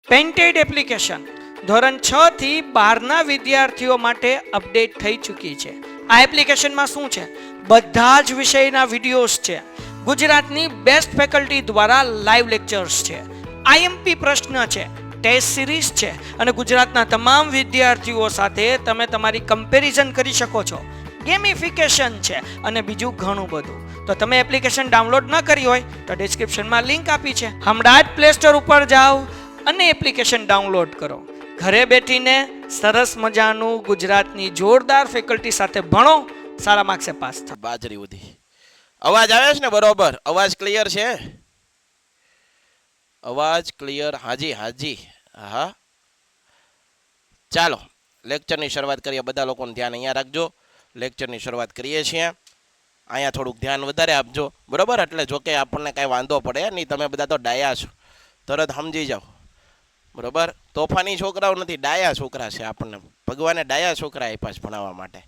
Painted application ધોરણ 6 થી 12ના વિદ્યાર્થીઓ માટે અપડેટ થઈ ચૂકી છે. આ એપ્લિકેશનમાં શું છે? બધા જ વિષયના વિડીયોઝ છે. ગુજરાતની બેસ્ટ ફેકલ્ટી દ્વારા લાઈવ લેક્ચર્સ છે. આઈએમપી પ્રશ્ન છે, ટેસ્ટ સિરીઝ છે અને ગુજરાતના તમામ વિદ્યાર્થીઓ સાથે તમે તમારી કમ્પેરિઝન કરી શકો છો. ગેમિફિકેશન છે અને બીજું ઘણું બધું. તો તમે એપ્લિકેશન ડાઉનલોડ ન કરી હોય તો ડિસ્ક્રિપ્શનમાં લિંક આપી છે. હમણાં જ પ્લે સ્ટોર ઉપર જાઓ અને એપ્લિકેશન ડાઉનલોડ કરો. ઘરે બેઠીને સરસ મજાનું ગુજરાતની જોરદાર ફેકલ્ટી સાથે ભણો, સારા માર્ક્સે પાસ થાઓ. બાજરી ઉધી અવાજ આવે છે ને? બરોબર, અવાજ ક્લિયર છે? અવાજ ક્લિયર? હાજી હાજી. હા, ચાલો લેક્ચરની શરૂઆત કરીએ. બધા લોકોનું ધ્યાન અહીંયા રાખજો. લેક્ચરની શરૂઆત કરીએ છીએ. અહીંયા થોડુંક ધ્યાન વધારે આપજો, બરોબર? એટલે જોકે આપણને કાંઈ વાંધો પડે નહીં, તમે બધા તો ડાયા છો, તરત સમજી જાઓ, બરોબર? તોફાની છોકરાઓ નથી, ડાયા છોકરા છે. આપણને ભગવાને ડાયા છોકરા આપ્યા છે ભણાવવા માટે.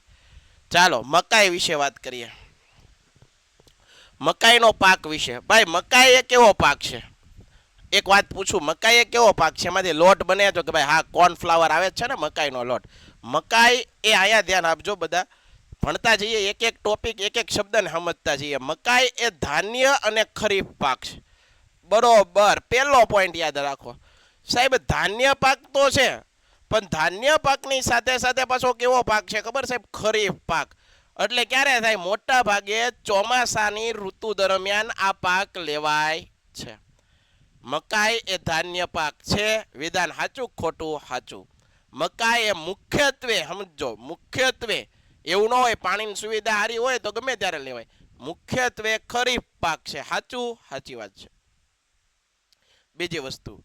ચાલો મકાઈ વિશે વાત કરીએ. મકાઈનો પાક વિશે. ભાઈ, મકાઈ એ કેવો પાક છે? એક વાત પૂછું, મકાઈ એ કેવો પાક છે? એમાંથી લોટ બને તો કે ભાઈ હા, કોર્નફ્લાવર આવે છે ને મકાઈનો લોટ. મકાઈ એ અહીંયા ધ્યાન આપજો, બધા ભણતા જઈએ, એક એક ટોપિક, એક એક શબ્દને સમજતા જઈએ. મકાઈ એ ધાન્ય અને ખરીફ પાક છે, બરોબર. પહેલો પોઈન્ટ યાદ રાખો સાહેબ, ધાન્ય પાક તો છે, પણ ધાન્ય પાકની સાથે સાથે પાછો કેવો પાક છે ખબર સાહેબ? ખરીફ પાક. એટલે ક્યારે થાય? મોટા ભાગે ચોમાસાની ઋતુ દરમિયાન આ પાક લેવાય છે. મકાઈ એ ધાન્ય પાક છે. વિધાન સાચું ખોટું? સાચું. મકાઈ એ મુખ્યત્વે, સમજો, મુખ્યત્વે એવું ન હોય પાણીની સુવિધા સારી હોય તો ગમે ત્યારે લેવાય. મુખ્યત્વે ખરીફ પાક છે. સાચું? સાચી વાત છે. બીજી વસ્તુ,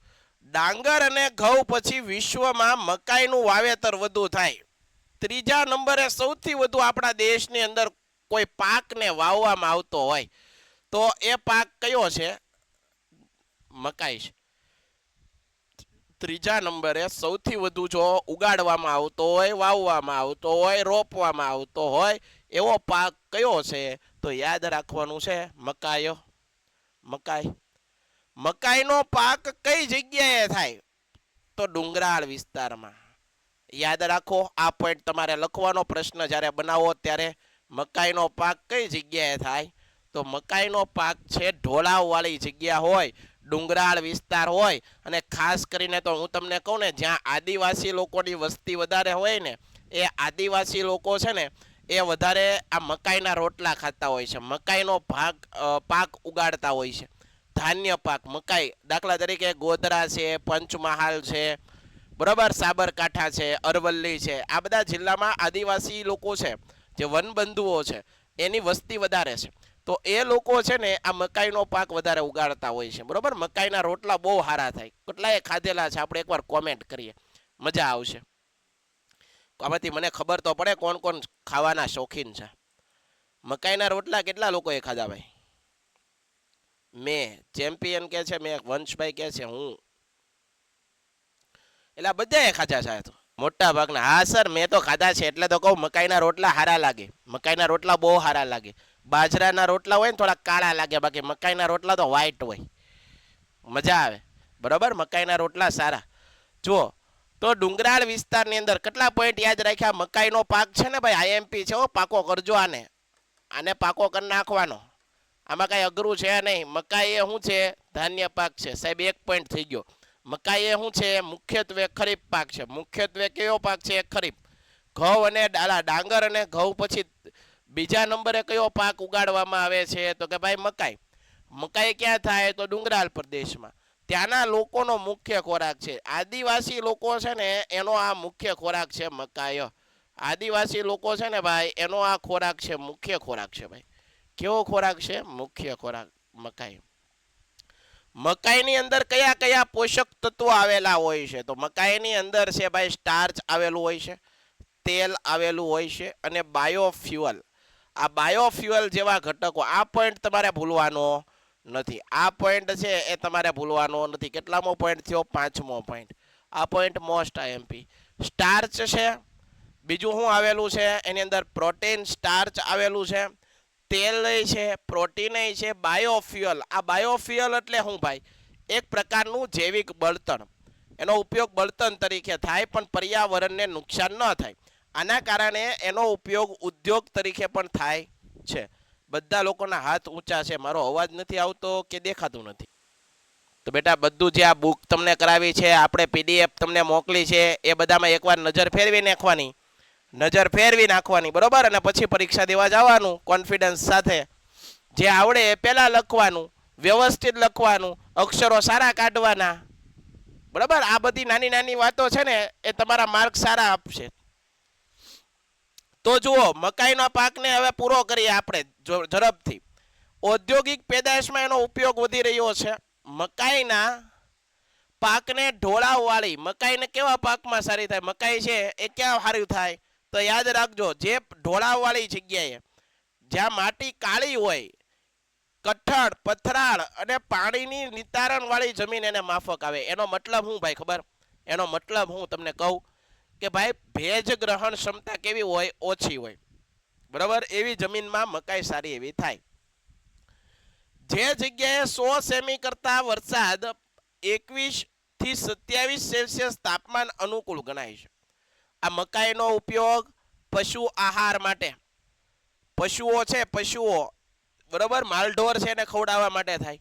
ડાંગર અને ઘઉં પછી વિશ્વમાં મકાઈનું વાવેતર વધુ થાય. ત્રીજા નંબરે સૌથી વધુ આપણા દેશની અંદર કોઈ પાકને વાવવામાં આવતો હોય તો એ પાક કયો છે? મકાઈ છે. ત્રીજા નંબરે સૌથી વધુ જો ઉગાડવામાં આવતો હોય, વાવવામાં આવતો હોય, રોપવામાં આવતો હોય એવો પાક કયો છે? તો યાદ રાખવાનું છે મકાઈઓ. મકાઈ. મકાઈનો પાક કઈ જગ્યાએ થાય? તો ડુંગરાળ વિસ્તારમાં. યાદ રાખો, આ પોઈન્ટ તમારે લખવાનો. પ્રશ્ન જ્યારે બનાવો ત્યારે મકાઈનો પાક કઈ જગ્યાએ થાય? તો મકાઈનો પાક છે ઢોળાવવાળી જગ્યા હોય, ડુંગરાળ વિસ્તાર હોય, અને ખાસ કરીને તો હું તમને કહું ને, જ્યાં આદિવાસી લોકોની વસ્તી વધારે હોય ને, એ આદિવાસી લોકો છે ને એ વધારે આ મકાઈના રોટલા ખાતા હોય છે, મકાઈનો પાક ઉગાડતા હોય છે. ધાન્ય પાક મકાઈ, દાખલા તરીકે ગોધરા છે, પંચમહાલ છે, બરોબર, સાબરકાંઠા છે, અરવલ્લી છે, આ બધા જિલ્લામાં આદિવાસી લોકો છે, જે વનબંધુઓ છે, એની વસ્તી વધારે છે. તો એ લોકો છે ને આ મકાઈનો પાક વધારે ઉગાડતા હોય છે, બરોબર. મકાઈના રોટલા બહુ સારા થાય. કેટલાય ખાધેલા છે, આપણે એકવાર કોમેન્ટ કરીએ, મજા આવશે. આમાંથી મને ખબર તો પડે કોણ કોણ ખાવાના શોખીન છે. મકાઈના રોટલા કેટલા લોકોએ ખાધા ભાઈ? મેં, ચેમ્પિયન કે છે, મેં, વંશભાઈ કે છે, હું, એટલે બધાએ ખાધા છે તો મોટા ભાગના. હા સર, મેં તો ખાધા છે એટલે તો કહું મકાઈના રોટલા સારા લાગે. મકાઈના રોટલા બહુ સારા લાગે. બાજરાના રોટલા હોય ને થોડા કાળા લાગે, બાકી મકાઈના રોટલા તો વ્હાઈટ હોય, મજા આવે, બરોબર. મકાઈના રોટલા સારા. જુઓ તો ડુંગરાળ વિસ્તારની અંદર કેટલા પોઈન્ટ યાદ રાખ્યા? મકાઈનો પાક છે ને ભાઈ, આઈએમપી છે, પાકો કરજો આને. આને પાકો કરી નાખવાનો. આમાં કાંઈ અઘરું છે નહીં. મકાઈ એ શું છે? ધાન્ય પાક છે સાહેબ. એક પોઈન્ટ થઈ ગયો. મકાઈ એ શું છે? મુખ્યત્વે ખરીફ પાક છે. મુખ્યત્વે કયો પાક છે? ખરીફ. ઘઉં અને ડાંગર અને ઘઉં પછી બીજા નંબરે કયો પાક ઉગાડવામાં આવે છે? તો કે ભાઈ મકાઈ. મકાઈ ક્યાં થાય? તો ડુંગરાળ પ્રદેશમાં. ત્યાંના લોકોનો મુખ્ય ખોરાક છે. આદિવાસી લોકો છે ને એનો આ મુખ્ય ખોરાક છે મકાઈ. આદિવાસી લોકો છે ને ભાઈ, એનો આ ખોરાક છે, મુખ્ય ખોરાક છે ભાઈ. કેવો ખોરાક છે? મુખ્ય ખોરાક મકાઈ. મકાઈની અંદર કયા કયા પોષક તત્વો આવેલા હોય છે? તો મકાઈની અંદર છે ભાઈ સ્ટાર્ચ આવેલું હોય છે, તેલ આવેલું હોય છે, અને બાયોફ્યુઅલ. આ બાયોફ્યુઅલ જેવા ઘટકો. આ પોઈન્ટ તમારે ભૂલવાનો નથી. આ પોઈન્ટ છે એ તમારે ભૂલવાનો નથી. કેટલામો પોઈન્ટ થયો? 5મો પોઈન્ટ. આ પોઈન્ટ મોસ્ટ આઈએમપી. સ્ટાર્ચ છે, બીજું શું આવેલું છે એની અંદર? પ્રોટીન, સ્ટાર્ચ આવેલું છે, તેલ છે, પ્રોટીન છે, બાયોફ્યુઅલ. આ બાયોફ્યુઅલ એટલે શું ભાઈ? એક પ્રકારનું જૈવિક બળતણ. એનો ઉપયોગ બળતણ તરીકે થાય પણ પર્યાવરણને નુકસાન ન થાય. આના કારણે એનો ઉપયોગ ઉદ્યોગ તરીકે પણ થાય છે. બધા લોકોના હાથ ઊંચા છે. મારો અવાજ નથી આવતો કે દેખાતું નથી? તો બેટા બધું જે આ બુક તમને કરાવી છે, આપણે PDF તમને મોકલી છે, એ બધામાં એકવાર નજર ફેરવી નાખવાની બરોબર. અને પછી પરીક્ષા દેવા જવાનું કોન્ફિડન્સ સાથે. જે આવડે એ પહેલા લખવાનું, વ્યવસ્થિત લખવાનું, અક્ષરો સારા કાઢવાના બરાબર. આ બધી નાની નાની વાતો છે ને એ તમારા માર્ક સારા આપશે. તો જુઓ, મકાઈના પાકને હવે પૂરો કરીએ આપણે ઝડપથી. ઔદ્યોગિક પેદાશમાં એનો ઉપયોગ વધી રહ્યો છે. મકાઈના પાકને ઢોળાવવાળી, મકાઈને કેવા પાકમાં સારી થાય? મકાઈ છે એ ક્યાં સારી થાય? તો યાદ રાખજો, જે ઢોળાવવાળી જગ્યાએ, જ્યાં માટી કાળી હોય, કઠણ, પથરાળ અને પાણીની નિતારણવાળી જમીન એને માફક આવે. એનો મતલબ શું ભાઈ ખબર? એનો મતલબ હું તમને કહું કે ભાઈ ભેજ ગ્રહણ ક્ષમતા કેવી હોય? ઓછી હોય બરાબર. એવી જમીનમાં મકાઈ સારી એવી થાય. જે જગ્યાએ 100 સેમી કરતા વરસાદ 21 થી 27 સેલ્સિયસ તાપમાન અનુકૂળ ગણાય છે. આ મકાઈનો ઉપયોગ પશુ આહાર માટે, પશુઓ છે, પશુઓ બરોબર, માલઢોર છે એને ખવડાવવા માટે થાય.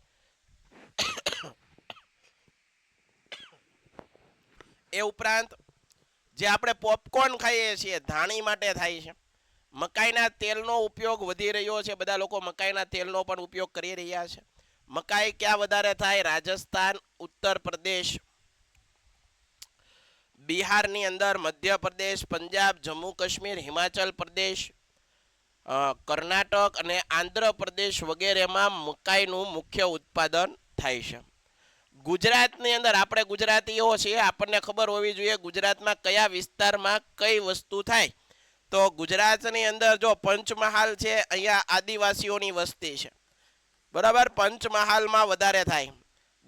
એ ઉપરાંત જે આપણે પોપકોર્ન ખાઈએ છીએ ધાણી માટે થાય છે. મકાઈના તેલનો ઉપયોગ વધી રહ્યો છે. બધા લોકો મકાઈના તેલનો પણ ઉપયોગ કરી રહ્યા છે. મકાઈ ક્યાં વધારે થાય? રાજસ્થાન, ઉત્તર પ્રદેશ, બિહારની અંદર, મધ્યપ્રદેશ, પંજાબ, જમ્મુ કાશ્મીર, હિમાચલ પ્રદેશ, કર્ણાટક અને આંધ્રપ્રદેશ વગેરેમાં મકાઈનું મુખ્ય ઉત્પાદન થાય છે. ગુજરાતની અંદર, આપણે ગુજરાતીઓ છીએ, આપણને ખબર હોવી જોઈએ ગુજરાતમાં કયા વિસ્તારમાં કઈ વસ્તુ થાય. તો ગુજરાતની અંદર જો પંચમહાલ છે, અહીંયા આદિવાસીઓની વસ્તી છે બરાબર. પંચમહાલમાં વધારે થાય.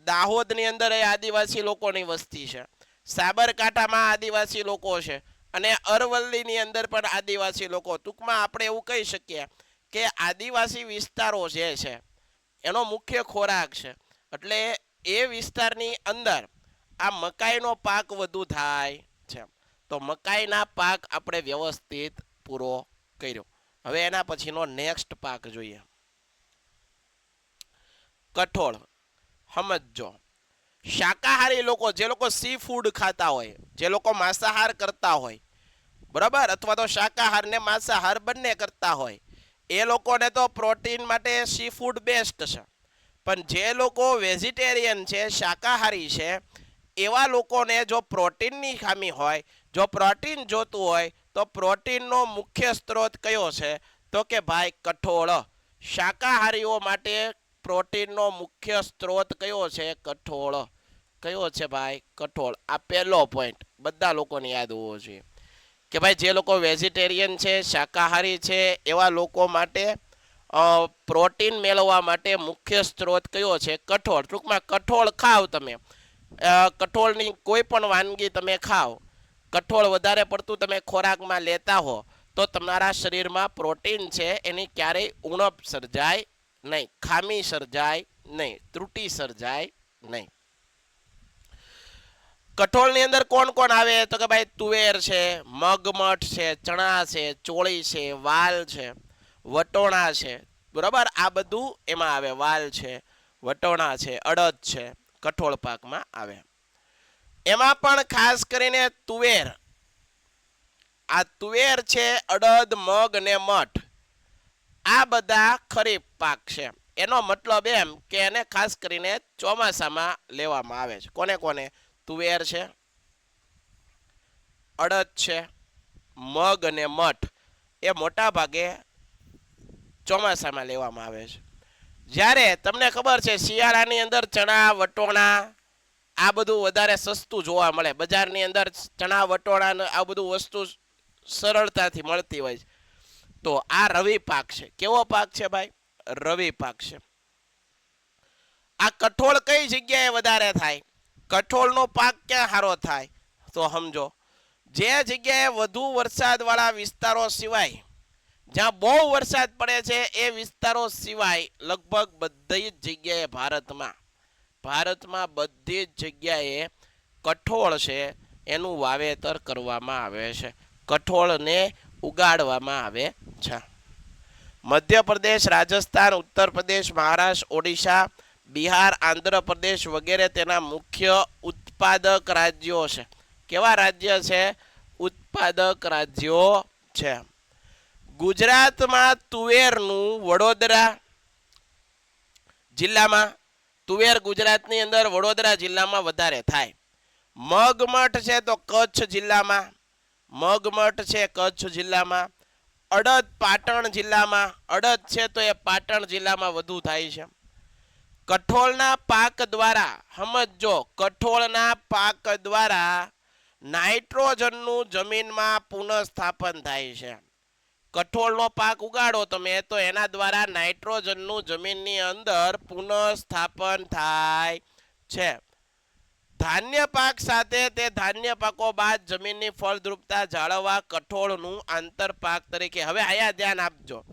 દાહોદની અંદર એ આદિવાસી લોકોની વસ્તી છે. સાબરકાંઠામાં આદિવાસી લોકો છે અને અરવલ્લીની અંદર પણ આદિવાસી લોકો. ટૂંકમાં આપણે એવું કહી શકીએ કે આદિવાસી વિસ્તારો જે છે એનો મુખ્ય ખોરાક છે. એટલે એ વિસ્તારની અંદર આ મકાઈનો પાક વધુ થાય છે. તો મકાઈના પાક આપણે વ્યવસ્થિત પૂરો કર્યો. હવે એના પછીનો નેક્સ્ટ પાક જોઈએ, કઠોળ. સમજો, શાકાહારી લોકો, જે લોકો સી ફૂડ ખાતા હોય, જે લોકો માંસાહાર કરતા હોય બરાબર, અથવા તો શાકાહાર ને માંસાહાર બંને કરતા હોય, એ લોકોને તો પ્રોટીન માટે સી ફૂડ બેસ્ટ છે. પણ જે લોકો વેજીટેરિયન છે, શાકાહારી છે, એવા લોકોને જો પ્રોટીનની ખામી હોય, જો પ્રોટીન જોતું હોય, તો પ્રોટીનનો મુખ્ય સ્ત્રોત કયો છે? તો કે ભાઈ કઠોળ. શાકાહારીઓ માટે પ્રોટીનનો મુખ્ય સ્ત્રોત કયો છે? કઠોળ. કયો છે ભાઈ? કઠોળ. આ પહેલો પોઈન્ટ બધા લોકોને યાદ હોવો જોઈએ કે ભાઈ જે લોકો વેજીટેરિયન છે, શાકાહારી છે, એવા લોકો માટે પ્રોટીન મેળવવા માટે મુખ્ય સ્ત્રોત કયો છે? કઠોળ. ટૂંકમાં કઠોળ ખાવ તમે, કઠોળની કોઈ પણ વાનગી તમે ખાઓ, કઠોળ વધારે પડતું તમે ખોરાકમાં લેતા હો, તો તમારા શરીરમાં પ્રોટીન છે એની ક્યારેય ઉણપ સર્જાય નહીં, ખામી સર્જાય નહીં, ત્રુટિ સર્જાય નહીં. કઠોળની અંદર કોણ કોણ આવે? તો કે ભાઈ તુવેર છે, મગમઠ છે, ચણા છે, ચોળી છે, વાલ છે, વટોણા છે બરાબર. આ બધું એમાં આવે. વાલ છે, વટોણા છે, અડદ છે, કઠોળ પાકમાં આવે. એમાં પણ ખાસ કરીને તુવેર, આ તુવેર છે, અડદ, મગ ને મઠ, આ બધા ખરીફ પાક છે. એનો મતલબ એમ કે એને ખાસ કરીને ચોમાસામાં લેવામાં આવે છે. કોને કોને? તુવેર છે, અડદ છે, મગ અને મઠ એ મોટા ભાગે ચોમાસામાં લેવામાં આવે છે. જ્યારે તમને ખબર છે શિયાળાની અંદર ચણા, વટોણા આ બધું વધારે સસ્તું જોવા મળે. બજારની અંદર ચણા, વટોણા આ બધું વસ્તુ સરળતાથી મળતી હોય છે. તો આ રવિ પાક છે. કેવો પાક છે ભાઈ? રવિ પાક છે. આ કઠોળ કઈ જગ્યાએ વધારે થાય? કઠોળનો પાક ક્યાં સારો થાય? તો સમજો, જે જગ્યાએ વધુ વરસાદવાળા વિસ્તારો સિવાય, જ્યાં બહુ વરસાદ પડે છે એ વિસ્તારો સિવાય લગભગ બધી જ જગ્યાએ ભારતમાં બધી જ જગ્યાએ કઠોળ છે એનું વાવેતર કરવામાં આવે છે, કઠોળને ઉગાડવામાં આવે છે. મધ્યપ્રદેશ, રાજસ્થાન, ઉત્તર પ્રદેશ, મહારાષ્ટ્ર, ઓડિશા, બિહાર, આંધ્રપ્રદેશ વગેરે તેના મુખ્ય ઉત્પાદક રાજ્યો છે. કેવા રાજ્ય છે? ઉત્પાદક રાજ્યો છે. ગુજરાતમાં તુવેરનું વડોદરા જિલ્લામાં, તુવેર ગુજરાતની અંદર વડોદરા જિલ્લામાં વધારે થાય. મગમઠ છે તો કચ્છ જિલ્લામાં, મગમઠ છે કચ્છ જિલ્લામાં. અડદ પાટણ જિલ્લામાં, અડદ છે તો એ પાટણ જિલ્લામાં વધુ થાય છે. કઠોળના પાક દ્વારા, સમજો, કઠોળના પાક દ્વારા નાઇટ્રોજનનું જમીનમાં પુનઃસ્થાપન થાય છે. કઠોળનો પાક ઉગાડો તમે તો એના દ્વારા નાઇટ્રોજનનું જમીનની અંદર પુનઃસ્થાપન થાય છે. ધાન્ય પાક સાથે તે ધાન્ય પાકો બાદ જમીનની ફળદ્રુપતા જાળવવા કઠોળનું આંતરપાક તરીકે. હવે આયા ધ્યાન આપજો,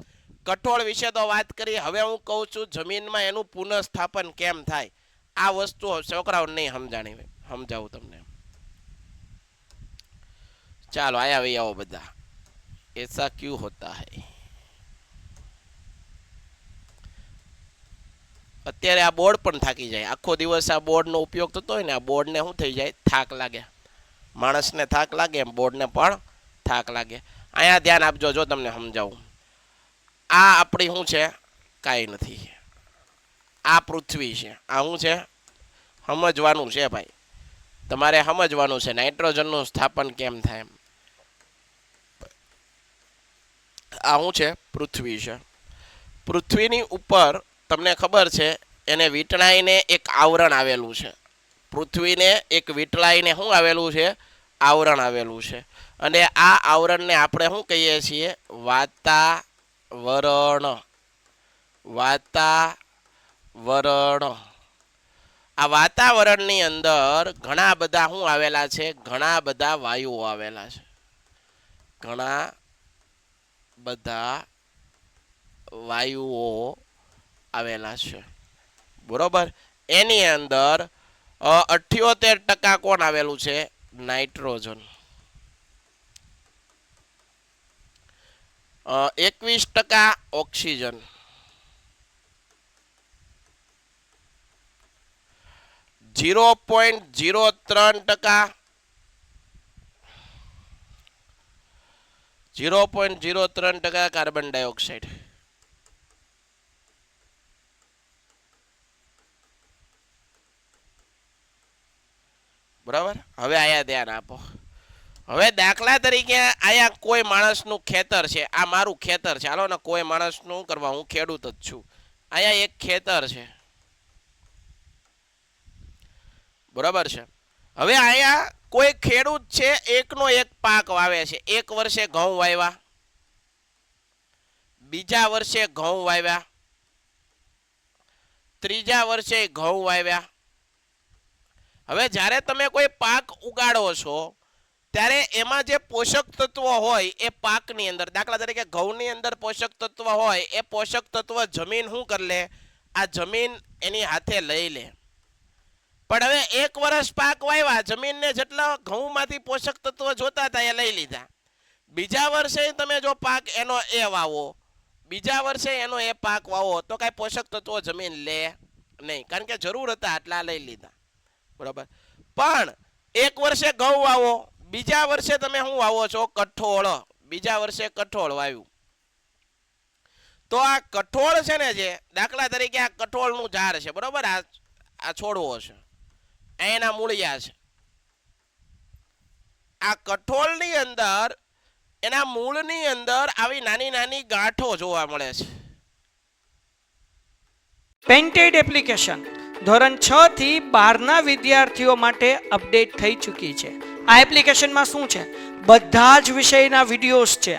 કઠોળ વિશે તો વાત કરી, હવે હું કહું છું જમીનમાં એનું પુનઃસ્થાપન કેમ થાય. આ વસ્તુ છોકરાઓ નહીં સમજાણી, સમજાવું તમને. ચાલો આયા ભાઈ આવો બધા. ऐसा क्यों होता है? અત્યારે આ બોર્ડ પણ થાકી જાય, આખો દિવસ આ બોર્ડનો ઉપયોગ થતો હોય ને, આ બોર્ડને શું થઈ જાય? થાક લાગે. માણસને થાક લાગે એમ બોર્ડને પણ થાક લાગે. અહીંયા ધ્યાન આપજો, જો તમને સમજાવું. આ આપણી શું છે? કાંઈ નથી. આ પૃથ્વી છે. આ શું છે? સમજવાનું છે ભાઈ, તમારે સમજવાનું છે નાઇટ્રોજનનું સ્થાપન કેમ થાય એમ. આ શું છે? પૃથ્વી છે. પૃથ્વીની ઉપર તમને ખબર છે એને વીંટળાઈને એક આવરણ આવેલું છે. પૃથ્વીને એક વીંટળાઈને શું આવેલું છે? આવરણ આવેલું છે. અને આ આવરણને આપણે શું કહીએ છીએ? વાતાવરણ. વાતાવરણ. આ વાતાવરણની અંદર ઘણા બધા શું આવેલા છે? ઘણા બધા વાયુઓ આવેલા છે. ઘણા બધા વાયુઓ આવેલા છે, બરોબર. એની અંદર 78% કોણ આવેલું છે? નાઇટ્રોજન. 21% ઓક્સિજન. 0.03% 0.03% carbon dioxide. બરાબર. હવે આયા ધ્યાન આપો. હવે દાખલા તરીકે આયા કોઈ માણસનું ખેતર છે, આ મારું ખેતર છે, હાલો ને કોઈ માણસનું કરવા, હું ખેડૂત જ છું. આયા એક ખેતર છે, બરાબર છે. હવે આયા કોઈ ખેડૂત છે, એકનો એક પાક વાવે છે. એક વર્ષે ઘઉં વાવ્યા, બીજા વર્ષે ઘઉં વાવ્યા, ત્રીજા વર્ષે ઘઉં વાવ્યા. હવે જ્યારે તમે કોઈ પાક ઉગાડો છો ત્યારે એમાં જે પોષક તત્વો હોય એ પાકની અંદર, દાખલા તરીકે ઘઉંની અંદર પોષક તત્વ હોય, એ પોષક તત્વ જમીન શું કરી લે? આ જમીન એની હાથે લઈ લે. પણ હવે એક વર્ષ પાક વાવ્યા, જમીનને જેટલા ઘઉંમાંથી પોષક તત્વ જોતા હતા એ લઈ લીધા. બીજા વર્ષે તમે જો પાક એનો એ વાવો, બીજા વર્ષે એનો એ પાક વાવો તો કાંઈ પોષક તત્વો જમીન લે નહીં, કારણ કે જરૂર હતા આટલા લઈ લીધા, બરાબર. પણ એક વર્ષે ઘઉં વાવો, બીજા વર્ષે તમે શું વાવો છો? કઠોળ. બીજા વર્ષે કઠોળ વાવ્યું. તો આ કઠોળ છે ને, જે દાખલા તરીકે આ કઠોળનું ઝાડ છે, બરોબર, આ છોડવો છે, એના મૂળિયા છે. આ કઠોળની અંદર, એના મૂળની અંદર આવી નાની નાની ગાંઠો જોવા મળે છે. પેન્ટેડ એપ્લિકેશન ધોરણ 6 થી 12ના વિદ્યાર્થીઓ માટે અપડેટ થઈ ચૂકી છે. આ એપ્લિકેશનમાં શું છે? બધા જ વિષયના વિડીયોઝ છે.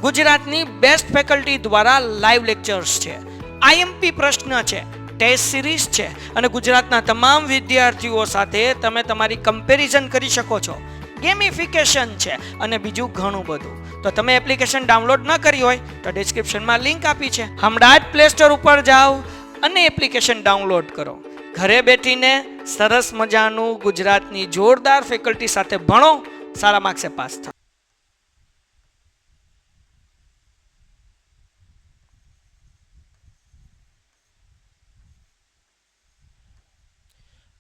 ગુજરાતની બેસ્ટ ફેકલ્ટી દ્વારા લાઈવ લેક્ચર્સ છે, આઈએમપી પ્રશ્ન છે, ટેસ્ટ સિરીઝ છે, અને ગુજરાતના તમામ વિદ્યાર્થીઓ સાથે તમે તમારી કમ્પેરિઝન કરી શકો છો. ગેમિફિકેશન છે અને બીજું ઘણું બધું. તો તમે એપ્લિકેશન ડાઉનલોડ ન કરી હોય તો ડિસ્ક્રિપ્શનમાં લિંક આપી છે, હમણાં જ પ્લે સ્ટોર ઉપર જાઓ અને એપ્લિકેશન ડાઉનલોડ કરો. ઘરે બેઠીને સરસ મજાનું ગુજરાતની જોરદાર ફેકલ્ટી સાથે ભણો, સારા માર્ક્સે પાસ થાઓ.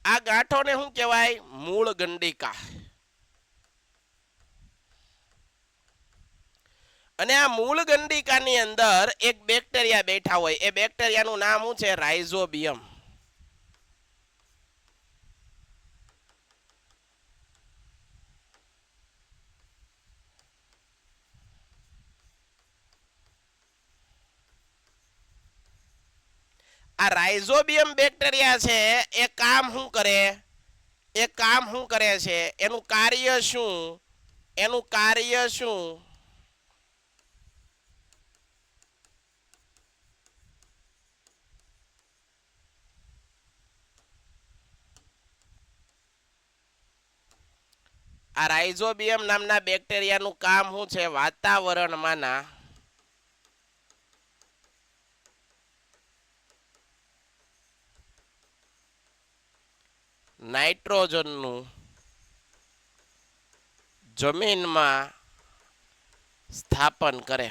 આ ગાંઠોને શું કહેવાય? મૂળ ગંડિકા. અને આ મૂળ ગંડિકાની અંદર એક બેક્ટેરિયા બેઠા હોય. એ બેક્ટેરિયાનું નામ શું છે? રાઇઝોબિયમ. આ રાઇઝોબિયમ બેક્ટેરિયા છે એ કામ શું કરે? એ કામ શું કરે છે? એનું કાર્ય શું? એનું કાર્ય શું? આ રાઇઝોબિયમ નામના બેક્ટેરિયાનું કામ શું છે? વાતાવરણમાંના નાઇટ્રોજનનું જમીનમાં સ્થાપન કરે.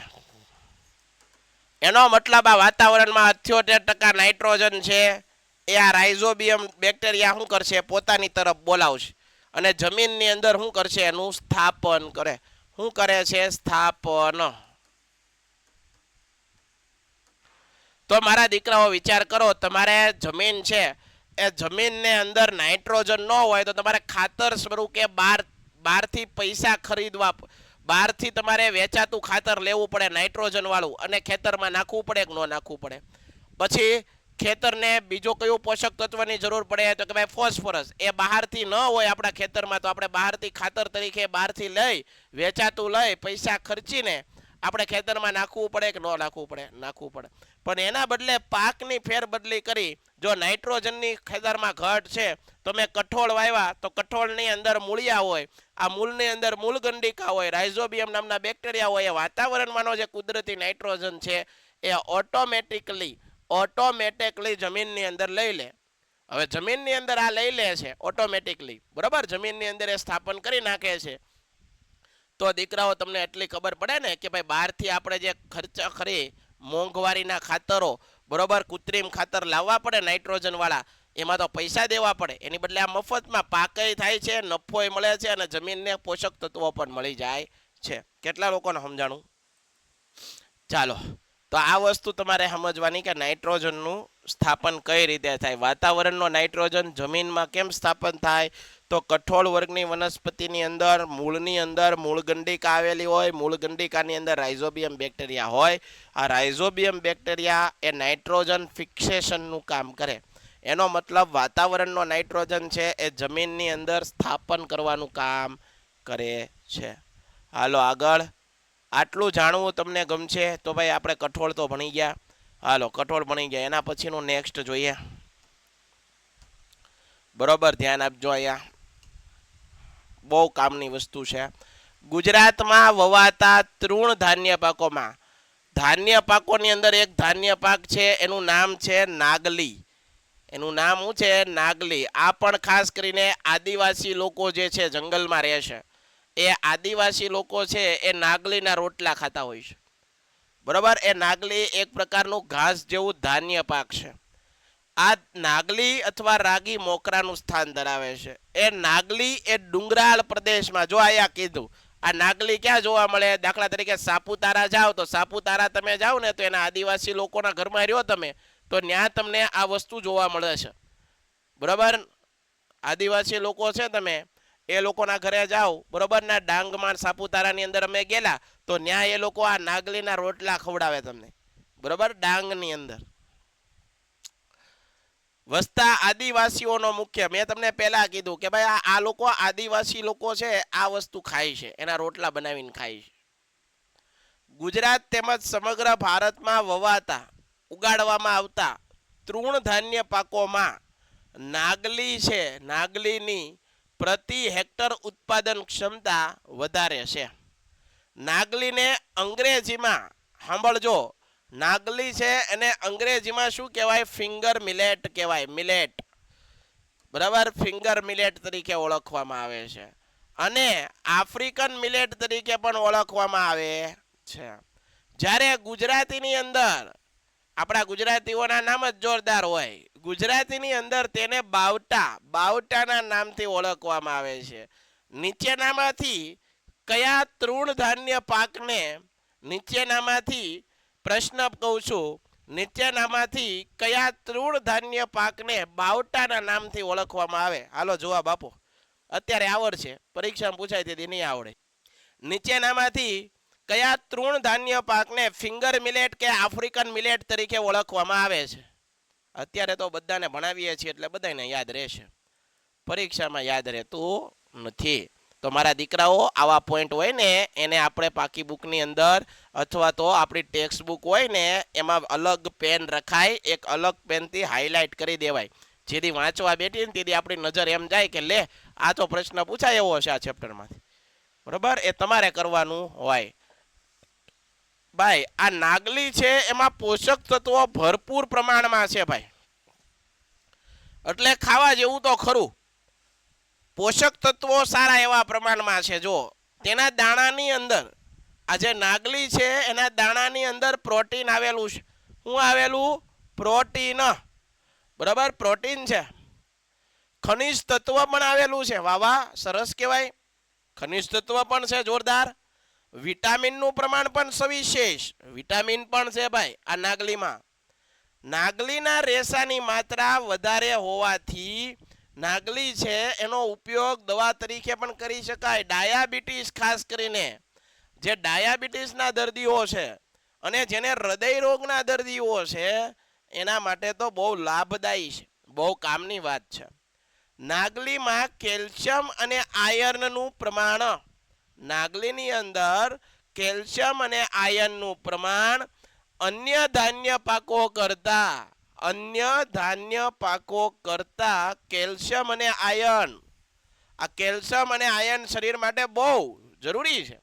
એનો મતલબ આ વાતાવરણમાં 78% નાઇટ્રોજન છે એ આ રાઇઝોબિયમ બેક્ટેરિયા શું કરશે? પોતાની તરફ બોલાવશે અને જમીનની અંદર શું કરશે? એનું સ્થાપન કરે. શું કરે છે? સ્થાપન. તો મારા દીકરાઓ વિચાર કરો, તમારે જમીન છે, એ જમીનને અંદર નાઇટ્રોજન ન હોય તો તમારે ખાતર સ્વરૂપે બહારથી પૈસા ખરીદવા, બહારથી તમારે વેચાતું ખાતર લેવું પડે નાઇટ્રોજન વાળું, અને ખેતરમાં નાખવું પડે કે ન નાખવું પડે. પછી ખેતરને બીજો કયું પોષક તત્વની જરૂર પડે? તો કે ભાઈ ફોસ્ફરસ. એ બહારથી ન હોય આપણા ખેતરમાં તો આપણે બહારથી ખાતર તરીકે બહારથી લઈ, વેચાતું લઈ, પૈસા ખર્ચીને આપણે ખેતરમાં નાખવું પડે કે ન નાખવું પડે? નાખવું પડે. પણ એના બદલે પાકની ફેરબદલી કરી, જો નાઇટ્રોજનની ખેતરમાં ઘટ છે તો મેં કઠોળ વાવ્યા, તો કઠોળની અંદર મૂળિયા હોય, આ મૂળની અંદર મૂળ ગંડિકા હોય, રાઇઝોબિયમ નામના બેક્ટેરિયા હોય. એ વાતાવરણમાંનો જે કુદરતી નાઇટ્રોજન છે એ ઓટોમેટિકલી જમીનની અંદર લઈ લે. હવે જમીનની અંદર આ લઈ લે છે ઓટોમેટિકલી, બરાબર? જમીનની અંદર એ સ્થાપન કરી નાખે છે. તો દીકરાઓ તમને એટલી ખબર પડે ને કે ભાઈ બહારથી આપણે જે ખર્ચા કરી મોંઘવારીના ખાતરો, બરોબર, કૃત્રિમ ખાતર લાવવા પડે નાઇટ્રોજન વાળા, એમાં તો પૈસા દેવા પડે. એની બદલે આ મફતમાં પાકય થાય છે, નફોય મળે છે અને જમીનને પોષક તત્વો પણ મળી જાય છે. કેટલા લોકોને સમજાણું? ચાલો, તો આ વસ્તુ તમારે સમજવાની કે નાઇટ્રોજનનું સ્થાપન કઈ રીતે થાય. વાતાવરણનો નાઇટ્રોજન જમીનમાં કેમ સ્થાપન થાય? તો કઠોળ વર્ગની વનસ્પતિની અંદર મૂળ ગંડિકા આવેલી હોય. મૂળ ગંડિકાની અંદર રાઇઝોબિયમ બેક્ટેરિયા હોય. આ રાઇઝોબિયમ બેક્ટેરિયા એ નાઇટ્રોજન ફિક્સેશનનું કામ કરે. એનો મતલબ વાતાવરણનો નાઇટ્રોજન છે એ જમીનની અંદર સ્થાપન કરવાનું કામ કરે છે. હાલો આગળ. આટલું જાણવું તમને ગમશે તો ભાઈ આપણે કઠોળ તો ભણી ગયા. હાલો, કઠોળ ભણી ગયા. એના પછીનું નેક્સ્ટ જોઈએ. બરોબર, ધ્યાન આપજો. અહીંયા બહુ કામની વસ્તુ છે. ગુજરાતમાં વવાતા તૃણધાન્ય પાકોમાં, ધાન્ય પાકોની અંદર એક ધાન્ય પાક છે, એનું નામ છે નાગલી. એનું નામ શું છે? નાગલી. આ પણ ખાસ કરીને આદિવાસી લોકો જે છે જંગલમાં રહે છે, એ આદિવાસી લોકો છે એ નાગલીના રોટલા ખાતા હોય છે, બરોબર? એ નાગલી એક પ્રકારનું ઘાસ જેવું ધાન્ય પાક છે. આ નાગલી અથવા રાગી મોકરાનું સ્થાન ધરાવે છે. એ નાગલી એ ડુંગરાળ પ્રદેશમાં, જો અહીંયા કીધું, આ નાગલી ક્યાં જોવા મળે? દાખલા તરીકે સાપુતારા જાઓ તો સાપુતારા તમે જાઓ ને તો એના આદિવાસી લોકોના ઘરમાં રહ્યો તમે તો ત્યાં તમને આ વસ્તુ જોવા મળે છે, બરોબર? આદિવાસી લોકો છે, તમે એ લોકોના ઘરે જાઓ, બરોબર, ના ડાંગમાં સાપુતારાની અંદર અમે ગયેલા તો ત્યાં એ લોકો આ નાગલીના રોટલા ખવડાવે તમને, બરોબર? ડાંગની અંદર વસતા આદિવાસીઓનો મુખ્ય, મેં તમને પહેલા કીધું કે ભાઈ આ લોકો આદિવાસી લોકો છે, આ વસ્તુ ખાય છે, એના રોટલા બનાવીને ખાય છે. ગુજરાત તેમજ સમગ્ર ભારતમાં વવાતા ઉગાડવામાં આવતા તૃણધાન્ય પાકોમાં નાગલી છે, નાગલીની પ્રતિ હેક્ટર ઉત્પાદન ક્ષમતા વધારે છે. નાગલીને અંગ્રેજીમાં સાંભળજો, નાગલી છે એને અંગ્રેજીમાં શું કહેવાય? ફિંગર મિલેટ કહેવાય. મિલેટ, બરાબર, ફિંગર મિલેટ તરીકે ઓળખવામાં આવે છે અને આફ્રિકન મિલેટ તરીકે પણ ઓળખવામાં આવે છે. જ્યારે ગુજરાતીની અંદર આપણા ગુજરાતીઓના નામ જ જોરદાર હોય. ગુજરાતીની અંદર તેને બાવટાના નામથી ઓળખવામાં આવે છે. નીચેનામાંથી કયા તૃણધાન્ય પાકને નીચેનામાંથી પ્રશ્ન કહું છું, નીચેનામાંથી કયા તૃણધાન્ય પાકને બાવટાના નામથી ઓળખવામાં આવે? હાલો જવાબ આપો. અત્યારે આવડશે, પરીક્ષામાં પૂછાય તેથી નહીં આવડે. નીચેનામાંથી કયા તૃણધાન્ય પાકને ફિંગર મિલેટ કે આફ્રિકન મિલેટ તરીકે ઓળખવામાં આવે છે? અત્યારે તો બધાને ભણાવીએ છીએ એટલે બધાને યાદ રહેશે, પરીક્ષામાં યાદ રહેતું નથી. તો મારા દીકરાઓ, આવા પોઈન્ટ હોય ને એને આપણે પાકી બુકની અંદર અથવા તો આપણી ટેક્સ્ટ બુક હોય ને એમાં અલગ પેન રખાય, એક અલગ પેનથી હાઇલાઇટ કરી દેવાય, જેથી વાંચવા બેઠી ને તેથી આપણી નજર એમ જાય કે લે આ તો પ્રશ્ન પૂછાય એવો હશે આ ચેપ્ટરમાંથી. બરાબર, એ તમારે કરવાનું હોય. ભાઈ આ નાગલી છે એમાં પોષક તત્વો ભરપૂર પ્રમાણમાં છે ભાઈ, એટલે ખાવા જેવું તો ખરું. પોષક તત્વો સારા એવા પ્રમાણમાં છે. જો તેના દાણાની અંદર આ જે નાગલી છે એના દાણાની અંદર પ્રોટીન આવેલું છે. શું આવેલું? પ્રોટીન. બરાબર, પ્રોટીન છે. ખનિજ તત્વ પણ આવેલું છે. વાહ વાહ, સરસ કહેવાય. ખનિજ તત્વ પણ છે જોરદાર. વિટામિનનું પ્રમાણ પણ સવિશેષ વિટામિન પણ છે ભાઈ આ નાગલીમાં. નાગલીના રેસાની માત્રા વધારે હોવાથી નાગલી છે એનો ઉપયોગ દવા તરીકે પણ કરી શકાય. ડાયાબિટીસ, ખાસ કરીને જે ડાયાબિટીસના દર્દીઓ છે અને જેને હૃદય રોગના દર્દીઓ છે એના માટે તો બહુ લાભદાયી છે, બહુ કામની વાત છે. નાગલીમાં કેલ્શિયમ અને આયર્નનું પ્રમાણ, નાગલીની અંદર કેલ્શિયમ અને આયર્નનું પ્રમાણ અન્ય ધાન્ય પાકો કરતા કેલ્શિયમ અને આયર્ન, આ કેલ્શિયમ અને આયર્ન શરીર માટે બહુ જરૂરી છે.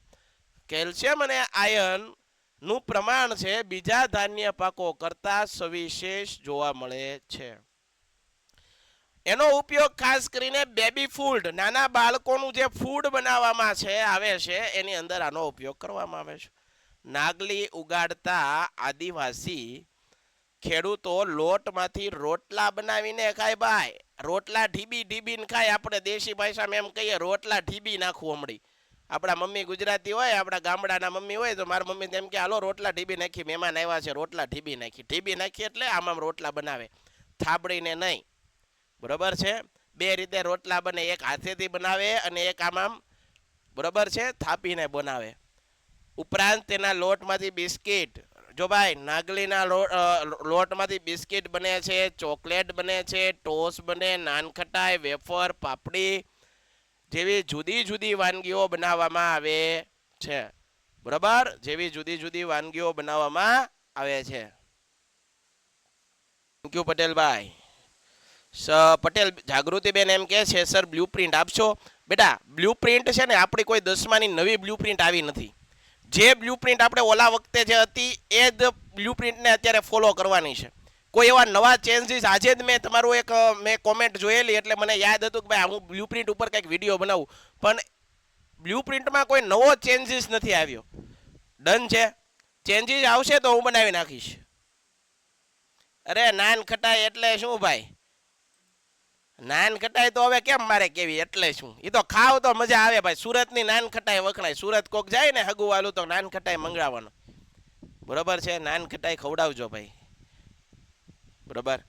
કેલ્શિયમ અને આયર્ન નું પ્રમાણ છે બીજા ધાન્ય પાકો કરતા સવિશેષ જોવા મળે છે. એનો ઉપયોગ ખાસ કરીને બેબી ફૂડ, નાના બાળકોનું જે ફૂડ બનાવવામાં આવે છે એની અંદર આનો ઉપયોગ કરવામાં આવે છે. નાગલી ઉગાડતા આદિવાસી ખેડૂતો લોટમાંથી રોટલા બનાવીને ખાય ભાઈ. રોટલા ઢીબીને ખાય. આપણે દેશી ભાષામાં એમ કહીએ રોટલા ઢીબી નાખવું. હમણાં આપણા મમ્મી ગુજરાતી હોય, આપણા ગામડાના મમ્મી હોય તો મારા મમ્મી એમ કે હાલો રોટલા ઢીબી નાખી, મહેમાન આવ્યા છે રોટલા ઢીબી નાખી એટલે આમ રોટલા બનાવે, થાબડીને નહીં. બરોબર છે, બે રીતે રોટલા બને, એક હાથેથી બનાવે અને એક આમ બરોબર છે થાપીને બનાવે. ઉપરાંત તેના લોટમાંથી બિસ્કિટ, જો ભાઈ નાગલીના લોટમાંથી બિસ્કિટ બને છે, ચોકલેટ બને છે, ટોસ બને, નાનખટાઈ, વેફર, પાપડી જેવી જુદી જુદી વાનગીઓ બનાવવામાં આવે છે. બરાબર, જેવી જુદી જુદી વાનગીઓ બનાવવામાં આવે છે. થેન્ક યુ પટેલભાઈ. પટેલ જાગૃતિબેન એમ કહે છે સર બ્લુપ્રિન્ટ આપશો? બેટા બ્લુપ્રિન્ટ છે ને આપણી કોઈ 10માની નવી બ્લુપ્રિન્ટ આવી નથી. જે બ્લુપ્રિન્ટ આપણે ઓલા વખતે જે હતી એ જ બ્લુપ્રિન્ટને અત્યારે ફોલો કરવાની છે. કોઈ એવા નવા ચેન્જીસ, આજે જ મેં કોમેન્ટ જોયેલી એટલે મને યાદ હતું કે ભાઈ હું બ્લુપ્રિન્ટ ઉપર કંઈક વિડીયો બનાવું, પણ બ્લુપ્રિન્ટમાં કોઈ નવો ચેન્જીસ નથી આવ્યો. ડન છે, ચેન્જીસ આવશે તો હું બનાવી નાખીશ. અરે નાન ખટાઈ એટલે શું ભાઈ? નાન ખટાઈ તો હવે કેમ મારે કેવી, એટલે શું? એ તો ખાવ તો મજા આવે ભાઈ. સુરતની નાન ખટાઈ વખણાય. સુરત કોક જાય ને હગુવાલું તો નાન ખટાઈ મંગાવવાનો. બરોબર છે, નાન ખટાઈ ખવડાવજો ભાઈ. બરોબર,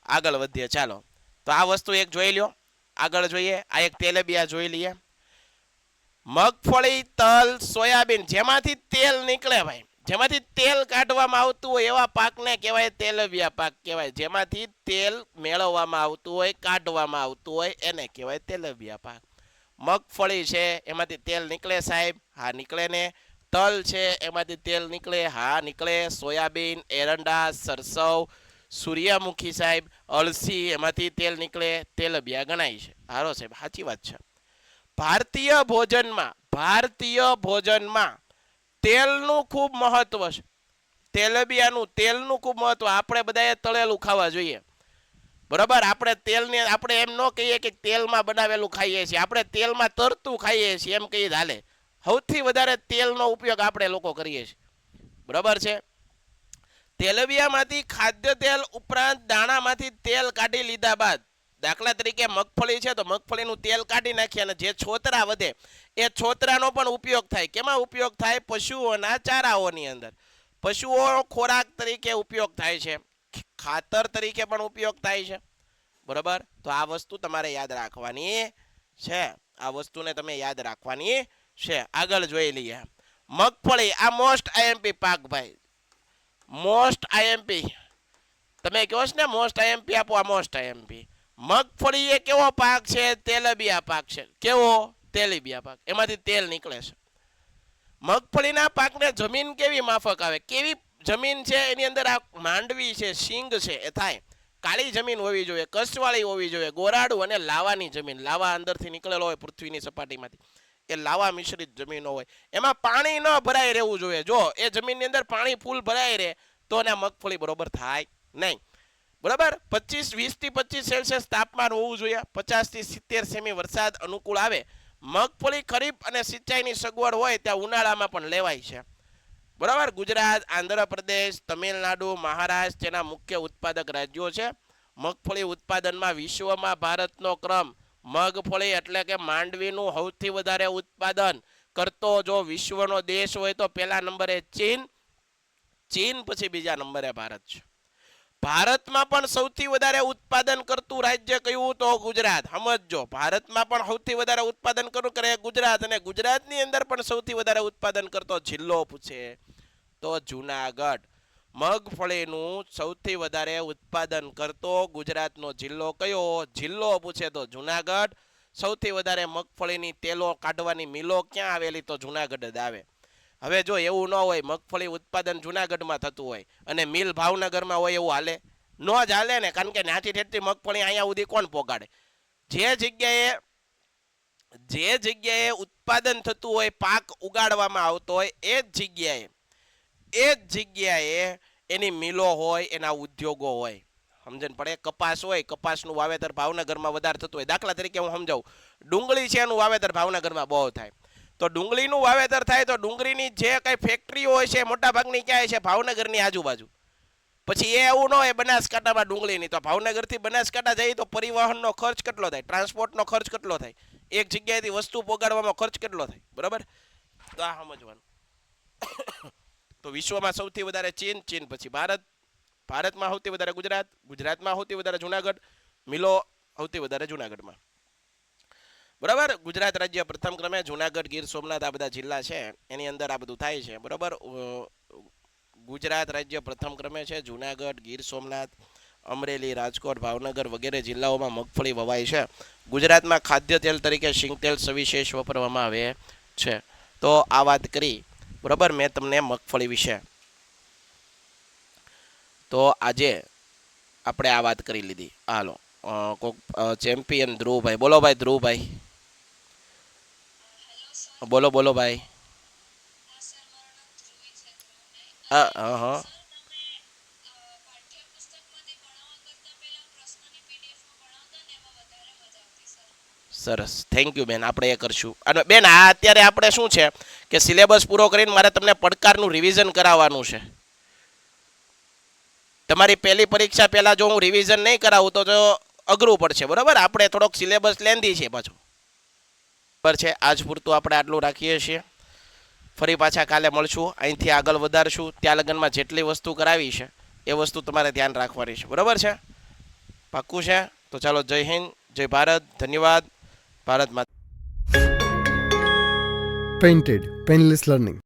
આગળ વધીએ ચાલો. તો આ વસ્તુ એક જોઈ લ્યો. આગળ જોઈએ, આ એક તેલબિયા જોઈ લઈએ. મગફળી, તલ, સોયાબીન જેમાંથી તેલ નીકળે ભાઈ, જેમાંથી તેલ કાઢવામાં આવતું હોય એવા પાકને કહેવાય તેલબિયા પાક કહેવાય. જેમાંથી તેલ મેળવવામાં આવતું હોય, કાઢવામાં આવતું હોય એને કહેવાય તેલબિયા પાક. મગફળી છે એમાંથી તેલ નીકળે સાહેબ? હા નીકળે ને. તલ છે એમાંથી તેલ નીકળે? હા નીકળે. સોયાબીન, એરંડા, સરસવ, સૂર્યમુખી સાહેબ, અળસી એમાંથી તેલ નીકળે, તેલબિયા ગણાય છે. હારો સાહેબ, સાચી વાત છે. ભારતીય ભોજનમાં તેલનું ખૂબ મહત્વ છે. તેલબિયાનું તેલનું ખૂબ મહત્વ. આપણે બધાએ તળેલું ખાવા જોઈએ. બરોબર. આપણે એમ ન કહીએ કે તેલમાં બનાવેલું ખાઈએ છીએ, આપણે તેલમાં તરતું ખાઈએ છીએ એમ કહીએ હાલે. સૌથી વધારે તેલનો ઉપયોગ આપણે લોકો કરીએ છીએ, બરોબર છે. તેલબિયામાંથી ખાદ્ય તેલ ઉપરાંત દાણામાંથી તેલ કાઢી લીધા બાદ, દાખલા તરીકે મગફળી છે તો મગફળીનું તેલ કાઢી નાખીએ અને જે છોતરા વધે એ છોતરાનો પણ ઉપયોગ થાય. કેમાં ઉપયોગ થાય? પશુઓના ચારાઓની અંદર. પશુઓ ખોરાક તરીકે ઉપયોગ થાય છે, ખાતર તરીકે પણ ઉપયોગ થાય છે, બરોબર. તો આ વસ્તુ તમારે યાદ રાખવાની છે, આ વસ્તુને તમે યાદ રાખવાની છે. આગળ જોઈ લઈએ. મગફળી, આ મોસ્ટ આઈએમપી પાક ભાઈ, મોસ્ટ આઈએમપી. તમે કહો છો ને મોસ્ટ આઈએમપી આપો, આ મોસ્ટ આઈએમપી. મગફળી એ કેવો પાક છે? તેલબિયા પાક છે. કેવો? તેલબિયા પાક. એમાંથી તેલ નીકળે છે. મગફળીના પાકને જમીન કેવી માફક આવે? કેવી જમીન છે એની અંદર? આ માંડવી છે, સિંગ છે, એ થાય. કાળી જમીન હોવી જોઈએ, કસવાળી હોવી જોઈએ, ગોરાડું અને લાવાની જમીન. લાવા અંદરથી નીકળેલો હોય પૃથ્વીની સપાટીમાંથી, એ લાવા મિશ્રિત જમીનો હોય. એમાં પાણી ન ભરાઈ રહેવું જોઈએ. જો એ જમીનની અંદર પાણી ફૂલ ભરાઈ રહે તો એને મગફળી બરોબર થાય નહીં, બરાબર. 20 થી 25 સેલ્સિયસ તાપમાન હોવું જોઈએ. 50 થી 70 સેમી વરસાદ અનુકૂળ આવે. મગફળી ખરીફ અને સિંચાઈની સગવડ હોય ત્યાં ઉનાળામાં પણ લેવાય છે, બરાબર. ગુજરાત, આંધ્રપ્રદેશ, તમિલનાડુ, મહારાષ્ટ્ર તેના મુખ્ય ઉત્પાદક રાજ્યો છે. મગફળી ઉત્પાદનમાં વિશ્વમાં ભારતનો ક્રમ, મગફળી એટલે કે માંડવીનું સૌથી વધારે ઉત્પાદન કરતો જો વિશ્વનો દેશ હોય તો પહેલા નંબરે ચીન, પછી બીજા નંબરે ભારત છે. ભારતમાં પણ સૌથી વધારે ઉત્પાદન કરતું રાજ્ય કયું? તો ગુજરાત. સમજો, ભારતમાં પણ સૌથી વધારે ઉત્પાદન કરે ગુજરાત, અને ગુજરાતની અંદર પણ સૌથી વધારે ઉત્પાદન કરતો જિલ્લો પૂછે તો જુનાગઢ. મગફળીનું સૌથી વધારે ઉત્પાદન કરતો ગુજરાતનો જિલ્લો કયો? જિલ્લો પૂછે તો જુનાગઢ. સૌથી વધારે મગફળીની તેલો કાઢવાની મિલો ક્યાં આવેલી? તો જુનાગઢ જ આવે. હવે જો એવું ન હોય, મગફળી ઉત્પાદન જુનાગઢમાં થતું હોય અને મિલ ભાવનગરમાં હોય, એવું હાલે? ન જ હાલે ને, કારણ કે નાથી ઠેઠથી મગફળી અહીંયા સુધી કોણ પોગાડે? જે જગ્યાએ ઉત્પાદન થતું હોય, પાક ઉગાડવામાં આવતો હોય, એ જ જગ્યાએ એની મિલો હોય, એના ઉદ્યોગો હોય. સમજણ પડે? કપાસ હોય, કપાસનું વાવેતર ભાવનગરમાં વધારે થતું હોય. દાખલા તરીકે હું સમજાવું, ડુંગળી છે એનું વાવેતર ભાવનગરમાં બહુ થાય. તો ડુંગળીનું વાવેતર થાય તો ડુંગળીની જે કઈ ફેક્ટરીઓ હોય છે મોટા ભાગની ક્યાં છે? ભાવનગરની આજુબાજુ. પછી એ એવું ન હોય બનાસકાંઠામાં ડુંગળીની, તો ભાવનગરથી બનાસકાંઠા જઈએ તો પરિવહનનો ખર્ચ કેટલો થાય? ટ્રાન્સપોર્ટનો ખર્ચ કેટલો થાય? એક જગ્યાએથી વસ્તુ પોગાડવામાં ખર્ચ કેટલો થાય? બરાબર. તો આ સમજવાનું. તો વિશ્વમાં સૌથી વધારે ચીન, પછી ભારત, ભારતમાં સૌથી વધારે ગુજરાત, ગુજરાતમાં સૌથી વધારે જુનાગઢ, મિલો સૌથી વધારે જુનાગઢમાં, બરાબર. ગુજરાત રાજ્ય પ્રથમ ક્રમે, જુનાગઢ, ગીર સોમનાથ આ બધા જિલ્લા છે એની અંદર આ બધું થાય છે, બરાબર. ગુજરાત રાજ્ય પ્રથમ ક્રમે છે. જુનાગઢ, ગીર સોમનાથ, અમરેલી, રાજકોટ, ભાવનગર વગેરે જિલ્લાઓમાં મગફળી વવાય છે. ગુજરાતમાં ખાદ્ય તેલ તરીકે સિંગતેલ સવિશેષ વાપરવામાં આવે છે. તો આ વાત કરી, બરાબર, મેં તમને મગફળી વિશે. તો આજે આપણે આ વાત કરી લીધી. હાલો, કોક ચેમ્પિયન ધ્રુવભાઈ, બોલો ભાઈ. ધ્રુવભાઈ બોલો ભાઈ. હા. સરસ, થેન્ક યુ બેન, આપણે એ કરશું. અને બેન આ અત્યારે આપણે શું છે કે સિલેબસ પૂરો કરીને મારે તમને પડકારનું રિવિઝન કરાવવાનું છે. તમારી પહેલી પરીક્ષા પહેલા જો હું રિવિઝન નહીં કરાવું તો અઘરું પડશે, બરાબર. આપણે થોડોક સિલેબસ લેન્ધી છે પાછું, બરાબર છે. આજ પૂરતું આપણે આટલું રાખીએ છીએ. ફરી પાછા કાલે મળશું, અહીંથી આગળ વધારશું. ત્યાં લગનમાં જેટલી વસ્તુ કરાવી છે એ વસ્તુ તમારે ધ્યાન રાખવાની છે, બરાબર છે? પાક્કું છે? તો ચાલો, જય હિન્દ, જય ભારત, ધન્યવાદ. ભારત માતા. Painted, Painless Learning.